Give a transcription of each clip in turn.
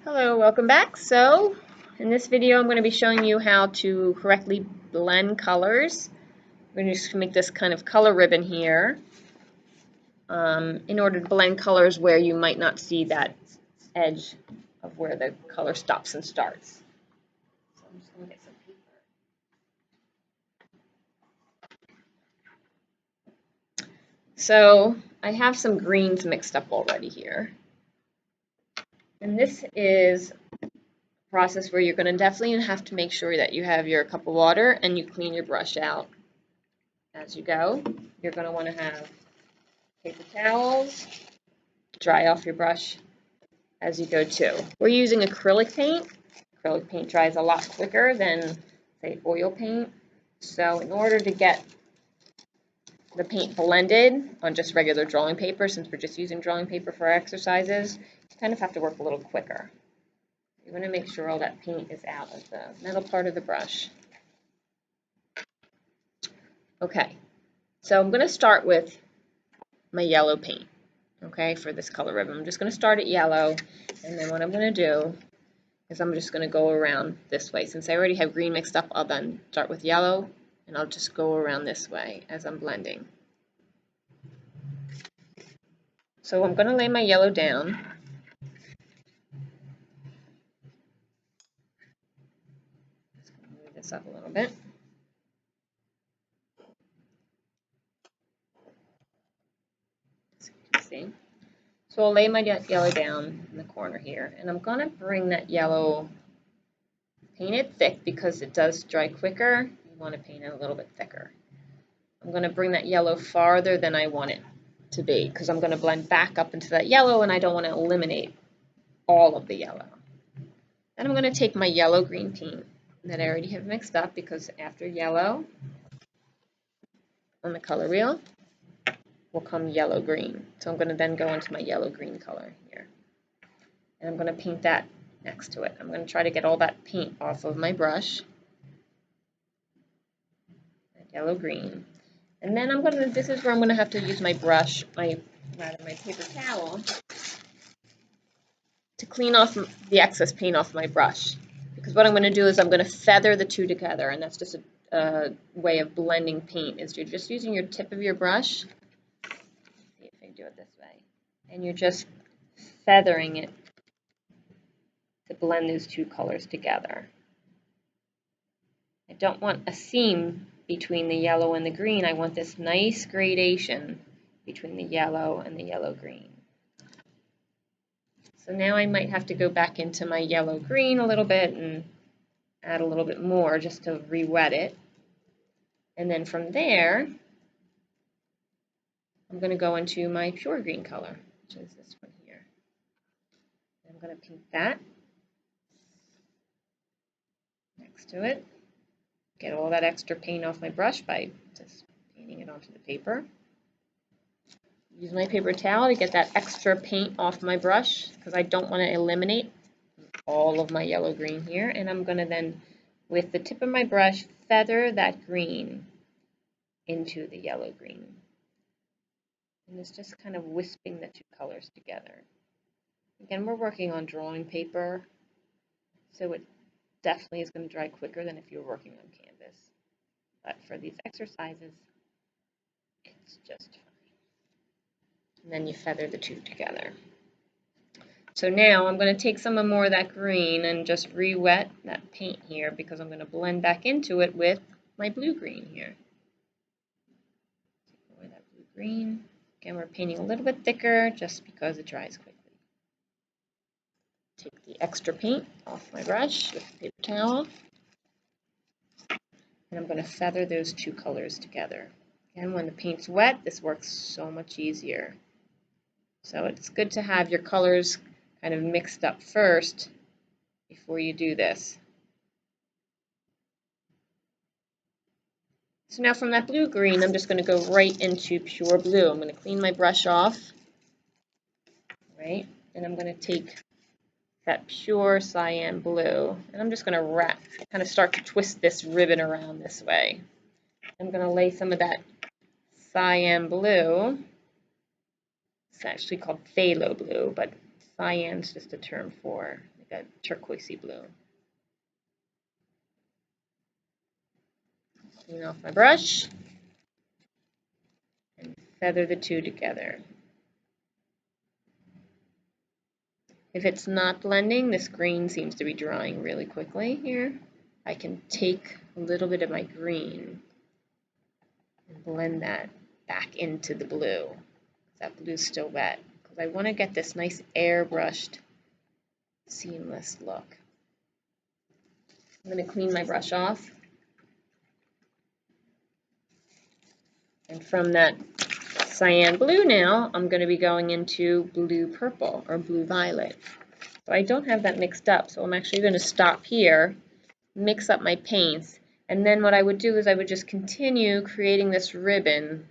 Hello, welcome back. So, in this video I'm going to be showing you how to correctly blend colors. We're going to just make this kind of color ribbon here in order to blend colors where you might not see that edge of where the color stops and starts. So I'm just going to get some paper. So, I have some greens mixed up already here. And this is process where you're going to definitely have to make sure that you have your cup of water and you clean your brush out as you go. You're going to want to have paper towels, dry off your brush as you go too. We're using acrylic paint. Acrylic paint dries a lot quicker than, say, oil paint. So in order to get the paint blended on just regular drawing paper, since we're just using drawing paper for our exercises, you kind of have to work a little quicker. You want to make sure all that paint is out of the metal part of the brush. Okay, so I'm going to start with my yellow paint, okay, for this color ribbon. I'm just going to start at yellow, and then what I'm going to do is I'm just going to go around this way. Since I already have green mixed up, I'll then start with yellow, and I'll just go around this way as I'm blending. So I'm going to lay my yellow down. Just going to move this up a little bit. So you can see. So I'll lay my yellow down in the corner here, and I'm going to bring that yellow, paint it thick because it does dry quicker. You want to paint it a little bit thicker. I'm going to bring that yellow farther than I want it to be because I'm going to blend back up into that yellow and I don't want to eliminate all of the yellow. Then I'm going to take my yellow-green paint that I already have mixed up because after yellow on the color wheel will come yellow-green. So I'm going to then go into my yellow-green color here. And I'm going to paint that next to it. I'm going to try to get all that paint off of my brush. That yellow-green. And then this is where I'm going to have to use my brush, my paper towel, to clean off the excess paint off my brush. Because what I'm going to do is I'm going to feather the two together, and that's just a way of blending paint, is you're just using your tip of your brush. See if I can do it this way. And you're just feathering it to blend those two colors together. I don't want a seam between the yellow and the green. I want this nice gradation between the yellow and the yellow-green. So now I might have to go back into my yellow-green a little bit and add a little bit more just to re-wet it. And then from there, I'm going to go into my pure green color, which is this one here. I'm going to paint that next to it. Get all that extra paint off my brush by just painting it onto the paper. Use my paper towel to get that extra paint off my brush because I don't want to eliminate all of my yellow-green here. And I'm going to then, with the tip of my brush, feather that green into the yellow-green. And it's just kind of wisping the two colors together. Again, we're working on drawing paper, so it definitely is going to dry quicker than if you were working on canvas. But for these exercises, it's just fine. And then you feather the two together. So now I'm going to take some more of that green and just re-wet that paint here because I'm going to blend back into it with my blue-green here. Take away that blue-green. Again, we're painting a little bit thicker just because it dries quickly. Take the extra paint off my brush with the paper towel. And I'm going to feather those two colors together. And when the paint's wet, this works so much easier. So it's good to have your colors kind of mixed up first before you do this. So now from that blue-green, I'm just going to go right into pure blue. I'm going to clean my brush off, right? And I'm going to take that pure cyan blue, and I'm just going to kind of start to twist this ribbon around this way. I'm going to lay some of that cyan blue. It's actually called phthalo blue, but cyan's just a term for that turquoisey blue. Clean off my brush and feather the two together. If it's not blending, this green seems to be drying really quickly here. I can take a little bit of my green and blend that back into the blue. That blue's still wet because I want to get this nice airbrushed, seamless look. I'm going to clean my brush off. And from that cyan blue now, I'm going to be going into blue purple or blue violet. So I don't have that mixed up, so I'm actually going to stop here, mix up my paints, and then what I would do is I would just continue creating this ribbon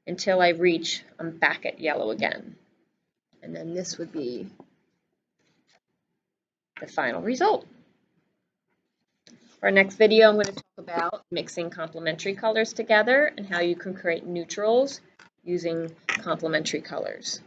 until I reach, I'm back at yellow again. And then this would be the final result. For our next video, I'm going to talk about mixing complementary colors together and how you can create neutrals using complementary colors.